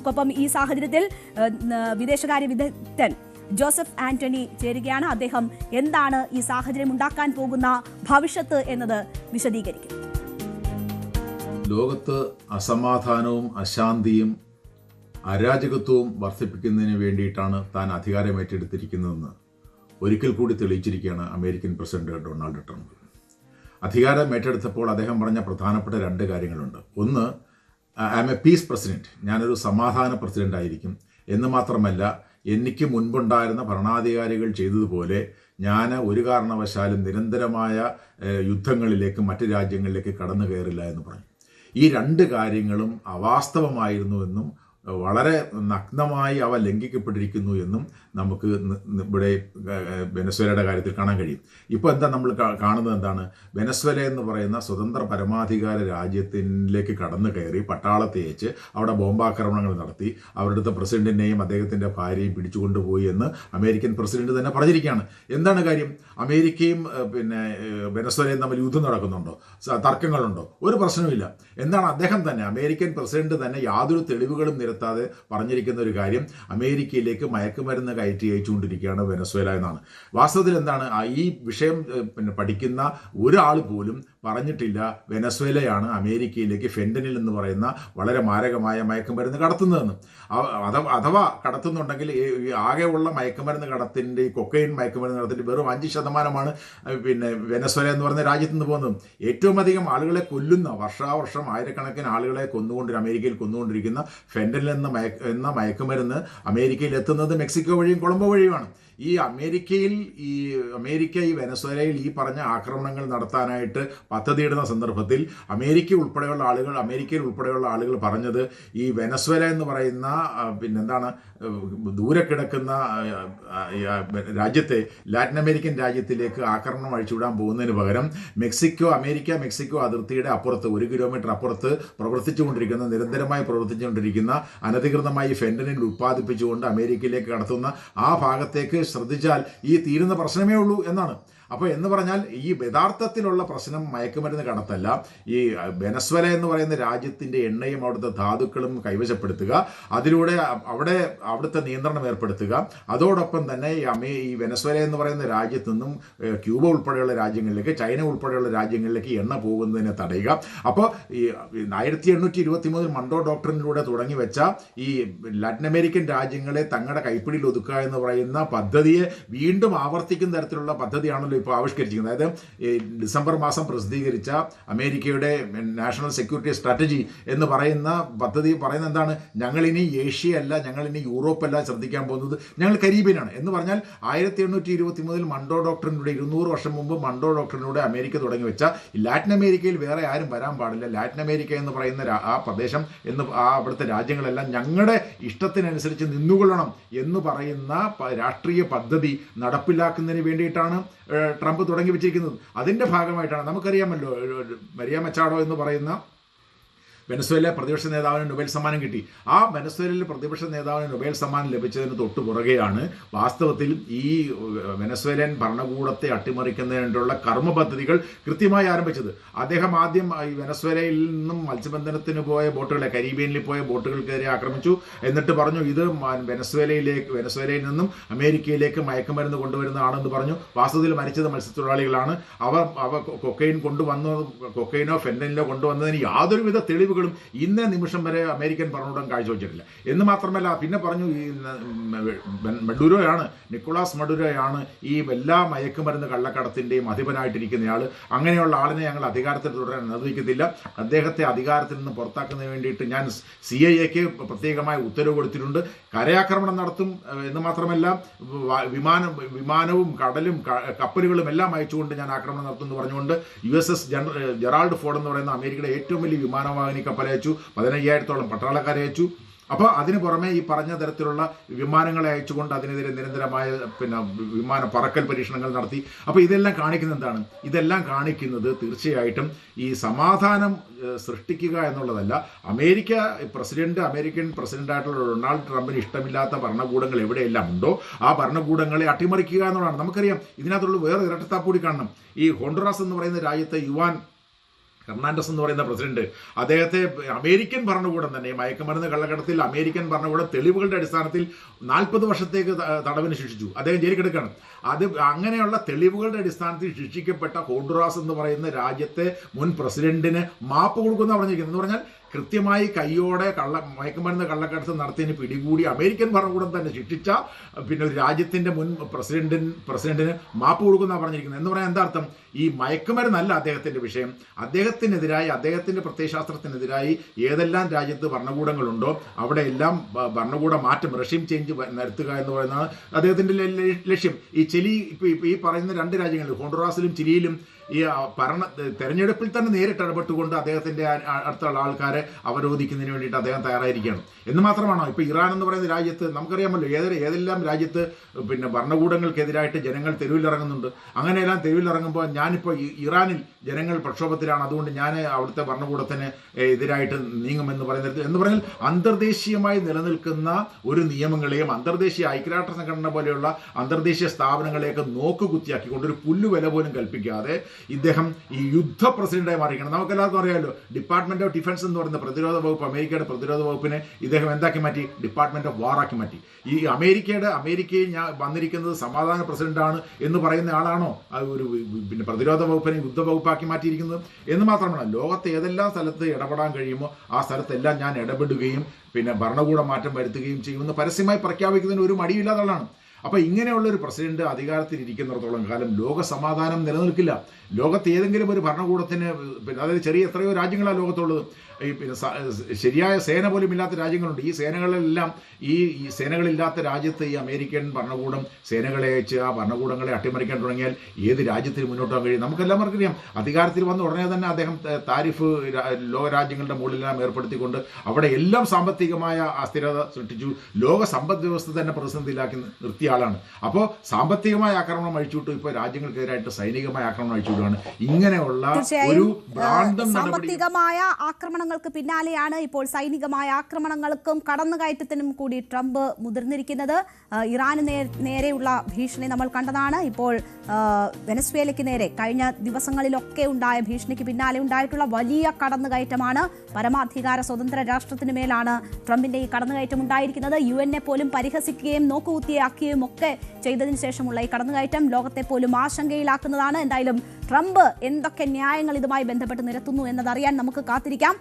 നമുക്കൊപ്പം ഈ സാഹചര്യത്തിൽ വിദേശകാര്യ വിദഗ്ധൻ ജോസഫ് ആന്റണി ചേരുകയാണ്. അദ്ദേഹം എന്താണ് ഈ സാഹചര്യം ഉണ്ടാക്കാൻ പോകുന്ന ഭവിഷ്യത്ത് എന്നത് വിശദീകരിക്കും. ലോകത്ത് അസമാധാനവും അശാന്തിയും അരാജകത്വവും വർദ്ധിപ്പിക്കുന്നതിന് വേണ്ടിയിട്ടാണ് താൻ അധികാരം ഏറ്റെടുത്തിരിക്കുന്നതെന്ന് ഒരിക്കൽ കൂടി തെളിയിച്ചിരിക്കുകയാണ് അമേരിക്കൻ പ്രസിഡന്റ് ഡൊണാൾഡ് ട്രംപ്. അധികാരം ഏറ്റെടുത്തപ്പോൾ അദ്ദേഹം പറഞ്ഞ പ്രധാനപ്പെട്ട 2 കാര്യങ്ങളുണ്ട്. ഒന്ന്, I am a peace president, ഞാനൊരു സമാധാന പ്രസിഡന്റ് ആയിരിക്കും എന്ന് മാത്രമല്ല, എനിക്ക് മുൻപുണ്ടായിരുന്ന ഭരണാധികാരികൾ ചെയ്തതുപോലെ ഞാൻ ഒരു കാരണവശാലും നിരന്തരമായ യുദ്ധങ്ങളിലേക്ക് മറ്റ് രാജ്യങ്ങളിലേക്ക് കടന്നു കയറില്ല എന്ന് പറഞ്ഞു. ഈ 2 കാര്യങ്ങളും അവാസ്തവമായിരുന്നുവെന്നും വളരെ നഗ്നമായി അവ ലംഘിക്കപ്പെട്ടിരിക്കുന്നു എന്നും നമുക്ക് ഇവിടെ വെനസ്വേലയുടെ കാര്യത്തിൽ കാണാൻ കഴിയും. ഇപ്പോൾ എന്താ നമ്മൾ കാണുന്നത് എന്താണ്? വെനസ്വേല എന്ന് പറയുന്ന സ്വതന്ത്ര പരമാധികാര രാജ്യത്തിലേക്ക് കടന്നു കയറി പട്ടാളത്തെ അയച്ച് അവിടെ ബോംബാക്രമണങ്ങൾ നടത്തി അവരുടെ പ്രസിഡന്റിനെയും അദ്ദേഹത്തിൻ്റെ ഭാര്യയും പിടിച്ചുകൊണ്ടുപോയി എന്ന് അമേരിക്കൻ പ്രസിഡന്റ് തന്നെ പറഞ്ഞിരിക്കുകയാണ്. എന്താണ് കാര്യം? അമേരിക്കയും വെനസ്വേലയും തമ്മിൽ യുദ്ധം നടക്കുന്നുണ്ടോ? തർക്കങ്ങളുണ്ടോ? ഒരു പ്രശ്നവുമില്ല. എന്താണ് അദ്ദേഹം തന്നെ, അമേരിക്കൻ പ്രസിഡന്റ് തന്നെ യാതൊരു തെളിവുകളും നിരത്താതെ പറഞ്ഞിരിക്കുന്ന ഒരു കാര്യം, അമേരിക്കയിലേക്ക് മയക്കുമരുന്ന് കയറ്റി അയച്ചുകൊണ്ടിരിക്കുകയാണ് വെനസ്വേല എന്നാണ്. വാസ്തവത്തിൽ എന്താണ്, ഈ വിഷയം പഠിക്കുന്ന ഒരാൾ പോലും പറഞ്ഞിട്ടില്ല വെനസ്വേലയാണ് അമേരിക്കയിലേക്ക് ഫെന്റനിൽ എന്ന് പറയുന്ന വളരെ മാരകമായ മയക്കുമരുന്ന് കടത്തുന്നതെന്ന്. അഥവാ കടത്തുന്നുണ്ടെങ്കിൽ ആകെയുള്ള മയക്കുമരുന്ന് കടത്തിൻ്റെ, ഈ കൊക്കൈൻ മയക്കുമരുന്ന് കടത്തിൻ്റെ വെറും 5% വെനസ്വേല എന്ന് പറയുന്ന രാജ്യത്ത് നിന്ന് പോകുന്നത്. ഏറ്റവും അധികം ആളുകളെ കൊല്ലുന്ന, വർഷാവർഷം ആയിരക്കണക്കിന് ആളുകളെ അമേരിക്കയിൽ കൊന്നുകൊണ്ടിരിക്കുന്ന ഫെന്റനിൽ എന്ന മയക്കുമരുന്ന് അമേരിക്കയിൽ എത്തുന്നത് മെക്സിക്കോ വഴിയും കൊളംബോ വഴിയുമാണ്. ഈ അമേരിക്ക ഈ വെനസ്വേലയിൽ ഈ പറഞ്ഞ ആക്രമണങ്ങൾ നടത്താനായിട്ട് പദ്ധതിയിടുന്ന സന്ദർഭത്തിൽ അമേരിക്കയിൽ ഉൾപ്പെടെയുള്ള ആളുകൾ പറഞ്ഞത്, ഈ വെനസ്വേല എന്ന് പറയുന്ന ദൂരെ കിടക്കുന്ന രാജ്യത്തെ, ലാറ്റിൻ അമേരിക്കൻ രാജ്യത്തിലേക്ക് ആക്രമണം അഴിച്ചുവിടാൻ പോകുന്നതിന് പകരം മെക്സിക്കോ അതിർത്തിയുടെ അപ്പുറത്ത് 1 കിലോമീറ്റർ അപ്പുറത്ത് നിരന്തരമായി പ്രവർത്തിച്ചുകൊണ്ടിരിക്കുന്ന അനധികൃതമായി ഫെന്റനിൽ ഉത്പാദിപ്പിച്ചുകൊണ്ട് അമേരിക്കയിലേക്ക് കടത്തുന്ന ആ ഭാഗത്തേക്ക് ശ്രദ്ധിച്ചാൽ ഈ തീരുന്ന പ്രശ്നമേ ഉള്ളൂ എന്നാണ്. അപ്പോൾ എന്ന് പറഞ്ഞാൽ ഈ യഥാർത്ഥത്തിലുള്ള പ്രശ്നം മയക്കുമരുന്ന് കടത്തല്ല, ഈ വെനസ്വേല എന്ന് പറയുന്ന രാജ്യത്തിൻ്റെ എണ്ണയും അവിടുത്തെ ധാതുക്കളും കൈവശപ്പെടുത്തുക, അതിലൂടെ അവിടുത്തെ നിയന്ത്രണം ഏർപ്പെടുത്തുക. അതോടൊപ്പം തന്നെ ഈ വെനസ്വേല എന്ന് പറയുന്ന രാജ്യത്തു നിന്നും ക്യൂബ ഉൾപ്പെടെയുള്ള രാജ്യങ്ങളിലേക്ക്, ചൈന ഉൾപ്പെടെയുള്ള രാജ്യങ്ങളിലേക്ക് എണ്ണ പോകുന്നതിനെ തടയുക. അപ്പോൾ ഈ 1823 മൺറോ ഡോക്ട്രിനിലൂടെ തുടങ്ങി വെച്ച ഈ ലാറ്റിൻ അമേരിക്കൻ രാജ്യങ്ങളെ തങ്ങളുടെ കൈപ്പിടിയിൽ ഒതുക്കുക എന്ന് പറയുന്ന പദ്ധതിയെ വീണ്ടും ആവർത്തിക്കുന്ന തരത്തിലുള്ള പദ്ധതിയാണല്ലോ ഇപ്പോൾ ആവിഷ്കരിച്ചിരിക്കുന്നത്. അതായത് ഡിസംബർ മാസം പ്രസിദ്ധീകരിച്ച അമേരിക്കയുടെ നാഷണൽ സെക്യൂരിറ്റി സ്ട്രാറ്റജി എന്ന് പറയുന്ന പദ്ധതി പറയുന്നത് എന്താണ്? ഞങ്ങളിനി ഏഷ്യയല്ല, ഞങ്ങളിനി യൂറോപ്പല്ല ശ്രദ്ധിക്കാൻ പോകുന്നത്, ഞങ്ങൾ കരീബിയനാണ് എന്ന് പറഞ്ഞാൽ 1823 മൺറോ ഡോക്ട്രിനിലൂടെ 200 വർഷം മുമ്പ് മൺറോ ഡോക്ട്രിനിലൂടെ അമേരിക്ക തുടങ്ങി വെച്ച ലാറ്റിൻ അമേരിക്കയിൽ വേറെ ആരും വരാൻ പാടില്ല, ലാറ്റിൻ അമേരിക്ക എന്ന് പറയുന്ന ആ പ്രദേശം അവിടുത്തെ രാജ്യങ്ങളെല്ലാം ഞങ്ങളുടെ ഇഷ്ടത്തിനനുസരിച്ച് നിന്നുകൊള്ളണം എന്ന് പറയുന്ന രാഷ്ട്രീയ പദ്ധതി നടപ്പിലാക്കുന്നതിന് വേണ്ടിയിട്ടാണ് ട്രംപ് തുടങ്ങി വെച്ചിരിക്കുന്നത്. അതിൻ്റെ ഭാഗമായിട്ടാണ്, നമുക്കറിയാമല്ലോ, മരിയ മച്ചാഡോ എന്ന് പറയുന്ന വെനസ്വേല പ്രതിപക്ഷ നേതാവിന് നൊബേൽ സമ്മാനം കിട്ടി. ആ വെനസ്വേലയിലെ പ്രതിപക്ഷ നേതാവിന് നൊബേൽ സമ്മാനം ലഭിച്ചതിന് തൊട്ടു പുറകെയാണ് വാസ്തവത്തിൽ ഈ വെനസ്വേലൻ ഭരണകൂടത്തെ അട്ടിമറിക്കുന്നതിനുള്ള കർമ്മ പദ്ധതികൾ കൃത്യമായി ആരംഭിച്ചത്. അദ്ദേഹം ആദ്യം ഈ വെനസ്വേലയിൽ നിന്നും മത്സ്യബന്ധനത്തിന് പോയ ബോട്ടുകളെ, കരീബിയനിൽ പോയ ബോട്ടുകൾക്കെതിരെ ആക്രമിച്ചു. എന്നിട്ട് പറഞ്ഞു ഇത് വെനസ്വേലയിൽ നിന്നും അമേരിക്കയിലേക്ക് മയക്കുമരുന്ന് കൊണ്ടുവരുന്നതാണെന്ന് പറഞ്ഞു. വാസ്തവത്തിൽ മരിച്ചത് മത്സ്യത്തൊഴിലാളികളാണ്. അവ കൊക്കൈനോ ഫെന്റനിലോ കൊണ്ടുവന്നതിന് യാതൊരുവിധ തെളിവ് ഇന്നേ നിമിഷം വരെ അമേരിക്കൻ ഭരണകൂടം കാഴ്ചവെച്ചിട്ടില്ല എന്ന് മാത്രമല്ല, പിന്നെ പറഞ്ഞു ഈ നിക്കോളാസ് മഡുരോയാണ് ഈ എല്ലാ മയക്കുമരുന്ന് കള്ളക്കടത്തിൻ്റെയും അധിപനായിട്ടിരിക്കുന്നയാൾ. അങ്ങനെയുള്ള ആളിനെ ഞങ്ങൾ അധികാരത്തിൽ തുടരാൻ അനുവദിക്കത്തില്ല, അദ്ദേഹത്തെ അധികാരത്തിൽ നിന്ന് പുറത്താക്കുന്നതിന് വേണ്ടിയിട്ട് ഞാൻ CIA പ്രത്യേകമായ ഉത്തരവ് കൊടുത്തിട്ടുണ്ട്, കരയാക്രമണം നടത്തും എന്ന് മാത്രമല്ല വിമാനവും കടലും കപ്പലുകളും എല്ലാം അയച്ചുകൊണ്ട് ഞാൻ ആക്രമണം നടത്തുമെന്ന് പറഞ്ഞുകൊണ്ട് USS ജെറാൾഡ് ഫോർഡ് എന്ന് പറയുന്ന അമേരിക്കയുടെ ഏറ്റവും വലിയ വിമാനവാഹിനി കപ്പലയച്ചു, 15,000-ഓളം പട്ടാളക്കാരെ അയച്ചു. അപ്പോൾ അതിന് പുറമെ ഈ പറഞ്ഞ തരത്തിലുള്ള വിമാനങ്ങളെ അയച്ചുകൊണ്ട് അതിനെതിരെ നിരന്തരമായ വിമാന പറക്കൽ പരീക്ഷണങ്ങൾ നടത്തി. അപ്പോൾ ഇതെല്ലാം കാണിക്കുന്നത് എന്താണ്? ഇതെല്ലാം കാണിക്കുന്നത് തീർച്ചയായിട്ടും ഈ സമാധാനം സൃഷ്ടിക്കുക എന്നുള്ളതല്ല. അമേരിക്കൻ പ്രസിഡന്റായിട്ടുള്ള ഡൊണാൾഡ് ട്രംപിന് ഇഷ്ടമില്ലാത്ത ഭരണകൂടങ്ങൾ എവിടെയെല്ലാം ഉണ്ടോ ആ ഭരണകൂടങ്ങളെ അട്ടിമറിക്കുക എന്നുള്ളതാണ്. നമുക്കറിയാം ഇതിനകത്തുള്ള വേറെ ഇരട്ടത്താപ്പ് കൂടി കാണണം. ഈ ഹോണ്ടുറാസ് എന്ന് പറയുന്ന രാജ്യത്തെ യുവാൻ ഹെർണാണ്ടസ് എന്ന് പറയുന്ന പ്രസിഡന്റ് അദ്ദേഹത്തെ അമേരിക്കൻ ഭരണകൂടം തന്നെ മയക്കുമരുന്ന് കള്ളക്കടത്തിൽ അമേരിക്കൻ ഭരണകൂടം തെളിവുകളുടെ അടിസ്ഥാനത്തിൽ 40 വർഷത്തേക്ക് തടവിന് ശിക്ഷിച്ചു. അദ്ദേഹം ജയിലിൽ കിടക്കുകയാണ്. അത് അങ്ങനെയുള്ള തെളിവുകളുടെ അടിസ്ഥാനത്തിൽ ശിക്ഷിക്കപ്പെട്ട ഹോണ്ടുറാസ് എന്ന് പറയുന്ന രാജ്യത്തെ മുൻ പ്രസിഡന്റിന് മാപ്പ് കൊടുക്കുന്ന പറഞ്ഞിരിക്കുന്നത്. എന്ന് പറഞ്ഞാൽ കൃത്യമായി കയ്യോടെ മയക്കുമരുന്ന് കള്ളക്കടത്ത് നടത്തിയതിന് പിടികൂടി അമേരിക്കൻ ഭരണകൂടം തന്നെ ശിക്ഷിച്ച പിന്നെ ഒരു രാജ്യത്തിന്റെ മുൻ പ്രസിഡന്റിന് മാപ്പ് കൊടുക്കുന്ന പറഞ്ഞിരിക്കുന്നത്. എന്ന് പറയാൻ എന്താ അർത്ഥം? ഈ മയക്കുമരുന്നല്ല അദ്ദേഹത്തിന്റെ വിഷയം. അദ്ദേഹത്തിനെതിരായി, അദ്ദേഹത്തിന്റെ പ്രത്യയശാസ്ത്രത്തിനെതിരായി ഏതെല്ലാം രാജ്യത്ത് ഭരണകൂടങ്ങളുണ്ടോ അവിടെ എല്ലാം ഭരണകൂട മാറ്റം, റെഷീം ചേഞ്ച് വരുത്തുക എന്ന് പറയുന്നതാണ് അദ്ദേഹത്തിന്റെ ലക്ഷ്യം. ഈ പറയുന്ന 2 രാജ്യങ്ങളിൽ ഹോണ്ടുറാസിലും ചിലിയിലും ഈ തെരഞ്ഞെടുപ്പിൽ തന്നെ നേരിട്ട് ഇടപെട്ടുകൊണ്ട് അദ്ദേഹത്തിന്റെ അടുത്തുള്ള ആൾക്കാരെ അവരോധിക്കുന്നതിന് വേണ്ടിയിട്ട് അദ്ദേഹം തയ്യാറായിരിക്കുകയാണ്. എന്ന് മാത്രമാണോ ഇപ്പോൾ ഇറാൻ എന്ന് പറയുന്ന രാജ്യത്ത് നമുക്കറിയാമല്ലോ ഏതെല്ലാം രാജ്യത്ത് പിന്നെ ഭരണകൂടങ്ങൾക്കെതിരായിട്ട് ജനങ്ങൾ തെരുവിലിറങ്ങുന്നുണ്ട്. അങ്ങനെയെല്ലാം തെരുവിലിറങ്ങുമ്പോൾ ഞാനിപ്പോൾ ഇറാനിൽ ജനങ്ങൾ പ്രക്ഷോഭത്തിലാണ്, അതുകൊണ്ട് ഞാൻ അവിടുത്തെ ഭരണകൂടത്തിന് എതിരായിട്ട് നീങ്ങുമെന്ന് പറയുന്നത് എന്ന് പറഞ്ഞാൽ അന്തർദേശീയമായി നിലനിൽക്കുന്ന ഒരു നിയമങ്ങളെയും അന്തർദേശീയ ഐക്യരാഷ്ട്ര സംഘടന പോലെയുള്ള അന്തർദേശീയ സ്ഥാപനങ്ങളെയൊക്കെ നോക്കുകുത്തിയാക്കിക്കൊണ്ട് ഒരു പുല്ലുവില പോലും കൽപ്പിക്കാതെ ഇദ്ദേഹം ഈ യുദ്ധ പ്രസിഡന്റായി മാറിയിരിക്കണം. നമുക്കെല്ലാവർക്കും അറിയാമല്ലോ, ഡിപ്പാർട്ട്മെന്റ് ഓഫ് ഡിഫൻസ് എന്ന് പറയുന്ന പ്രതിരോധ വകുപ്പ്, അമേരിക്കയുടെ പ്രതിരോധ വകുപ്പിനെ ഇദ്ദേഹം എന്താക്കി മാറ്റി? ഡിപ്പാർട്ട്മെന്റ് ഓഫ് വാർ ആക്കി മാറ്റി. ഈ അമേരിക്കയിൽ ഞാൻ വന്നിരിക്കുന്നത് സമാധാന പ്രസിഡന്റാണ് എന്ന് പറയുന്ന ആളാണോ ഒരു പിന്നെ പ്രതിരോധ വകുപ്പിനെ യുദ്ധ വകുപ്പാക്കി മാറ്റിയിരിക്കുന്നത്? എന്ന് മാത്രമല്ല, ലോകത്തെ ഏതെല്ലാം സ്ഥലത്ത് ഇടപെടാൻ കഴിയുമോ ആ സ്ഥലത്തെല്ലാം ഞാൻ ഇടപെടുകയും പിന്നെ ഭരണകൂട മാറ്റം വരുത്തുകയും ചെയ്യുമെന്ന് പരസ്യമായി പ്രഖ്യാപിക്കുന്നതിന് ഒരു മടിയില്ലാത്തതാണ്. അപ്പോൾ ഇങ്ങനെയുള്ള ഒരു പ്രസിഡന്റ് അധികാരത്തിൽ ഇരിക്കുന്നിടത്തോളം കാലം ലോക സമാധാനം നിലനിൽക്കില്ല. ലോകത്ത് ഏതെങ്കിലും ഒരു ഭരണകൂടത്തിന് പിന്നെ അതായത് എത്രയോ രാജ്യങ്ങളാണ് ലോകത്തുള്ളത്. ഈ പിന്നെ ശരിയായ സേന പോലും ഇല്ലാത്ത രാജ്യങ്ങളുണ്ട്. ഈ സേനകളെല്ലാം ഈ സേനകളില്ലാത്ത രാജ്യത്ത് ഈ അമേരിക്കൻ ഭരണകൂടം സേനകളെ അയച്ച് ആ ഭരണകൂടങ്ങളെ അട്ടിമറിക്കാൻ തുടങ്ങിയാൽ ഏത് രാജ്യത്തിന് മുന്നോട്ട് പോകാൻ കഴിയും? നമുക്കെല്ലാവർക്കും അറിയാം, അധികാരത്തിൽ വന്ന ഉടനെ തന്നെ അദ്ദേഹം താരിഫ് ലോക രാജ്യങ്ങളുടെ മുകളിലെല്ലാം ഏർപ്പെടുത്തിക്കൊണ്ട് അവിടെ എല്ലാം സാമ്പത്തികമായ അസ്ഥിരത സൃഷ്ടിച്ചു. ലോക സമ്പദ് വ്യവസ്ഥ തന്നെ പ്രതിസന്ധിയിലാക്കി നിർത്തിയ ആളാണ്. അപ്പോൾ സാമ്പത്തികമായ ആക്രമണം അഴിച്ചുവിട്ടു, ഇപ്പോൾ രാജ്യങ്ങൾക്കെതിരായിട്ട് സൈനികമായ ആക്രമണം അഴിച്ചുവിടുകയാണ്. ഇങ്ങനെയുള്ള ഒരു ഭ്രാന്തം സാമ്പത്തികമായ ആക്രമണങ്ങൾക്ക് പിന്നാലെയാണ് ഇപ്പോൾ സൈനികമായ ആക്രമണങ്ങൾക്കും കടന്നുകയറ്റത്തിനും കൂടി ട്രംപ് മുതിർന്നിരിക്കുന്നത്. ഇറാന് നേരെയുള്ള ഭീഷണി നമ്മൾ കണ്ടതാണ്. ഇപ്പോൾ വെനസ്വേലയ്ക്ക് നേരെ കഴിഞ്ഞ ദിവസങ്ങളിലൊക്കെ ഉണ്ടായ ഭീഷണിക്ക് പിന്നാലെ ഉണ്ടായിട്ടുള്ള വലിയ കടന്നുകയറ്റമാണ്. പരമാധികാര സ്വതന്ത്ര രാഷ്ട്രത്തിന് മേലാണ് ട്രംപിന്റെ ഈ കടന്നുകയറ്റം ഉണ്ടായിരിക്കുന്നത്. UN പോലും പരിഹസിക്കുകയും നോക്കുകുത്തിയാക്കുകയും ഒക്കെ ചെയ്തതിനു ശേഷമുള്ള ഈ കടന്നുകയറ്റം ലോകത്തെ പോലും ആശങ്കയിലാക്കുന്നതാണ്. എന്തായാലും ട്രംപ് എന്തൊക്കെ ന്യായങ്ങൾ ഇതുമായി ബന്ധപ്പെട്ട് നിരത്തുന്നു എന്നതറിയാൻ നമുക്ക് കാത്തിരിക്കാം.